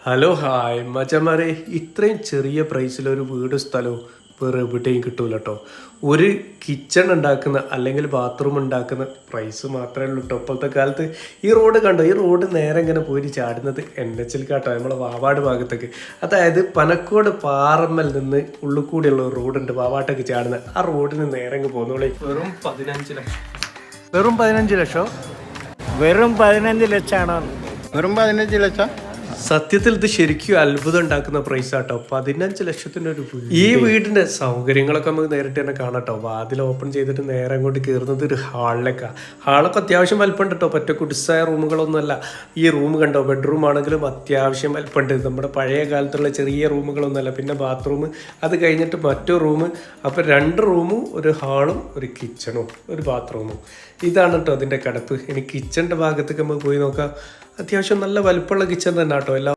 Hello hi മച്ചന്മാരെ, ഇത്രയും ചെറിയ പ്രൈസിലൊരു വീട് സ്ഥലവും വേറെ എവിടെയും കിട്ടൂല കേട്ടോ. ഒരു കിച്ചൺ ഉണ്ടാക്കുന്ന അല്ലെങ്കിൽ ബാത്റൂം ഉണ്ടാക്കുന്ന പ്രൈസ് മാത്രമേ ഉള്ളൂ കേട്ടോ ഇപ്പോഴത്തെ കാലത്ത്. ഈ റോഡ് കണ്ടോ, ഈ റോഡ് നേരെ ഇങ്ങനെ പോയിട്ട് ചാടുന്നത് NH കാട്ടോ, നമ്മളെ വാവാട് ഭാഗത്തേക്ക്. അതായത് പനക്കോട് പാറമ്മൽ നിന്ന് ഉള്ളിൽ കൂടിയുള്ള ഒരു റോഡുണ്ട് വാവാട്ടേക്ക് ചാടുന്നത്. ആ റോഡിന് നേരെ അങ്ങ് പോകുന്നോളെ വെറും 15 ലക്ഷം. വെറും 15 ലക്ഷം? വെറും 15 ലക്ഷമാണോ? വെറും 15 ലക്ഷം? സത്യത്തിൽ ഇത് ശരിക്കും അത്ഭുതം ഉണ്ടാക്കുന്ന പ്രൈസ് ആട്ടോ. 15 ലക്ഷത്തിന്റെ ഒരു വീട്. ഈ വീടിന്റെ സൗകര്യങ്ങളൊക്കെ നമുക്ക് നേരിട്ട് തന്നെ കാണാട്ടോ. വാതിൽ ഓപ്പൺ ചെയ്തിട്ട് നേരെ അങ്ങോട്ട് കയറുന്നത് ഒരു ഹാളിലേക്കാണ്. ഹാളൊക്കെ അത്യാവശ്യം വലിപ്പമുണ്ട് കേട്ടോ, പറ്റ കുടിസായ റൂമുകളൊന്നുമല്ല. ഈ റൂം കണ്ടോ, ബെഡ്റൂം ആണെങ്കിലും അത്യാവശ്യം വലിപ്പമുണ്ട്. നമ്മുടെ പഴയ കാലത്തുള്ള ചെറിയ റൂമുകളൊന്നുമല്ല. പിന്നെ ബാത്റൂം, അത് കഴിഞ്ഞിട്ട് മറ്റൊരു റൂം. അപ്പോൾ 2 റൂമും ഒരു ഹാളും ഒരു കിച്ചണും ഒരു ബാത്റൂമും. ഇതാണ് കേട്ടോ അതിൻ്റെ കിടപ്പ്. ഇനി കിച്ചണിൻ്റെ ഭാഗത്തേക്ക് നമുക്ക് പോയി നോക്കാം. അത്യാവശ്യം നല്ല വലുപ്പമുള്ള കിച്ചൺ തന്നെ കേട്ടോ.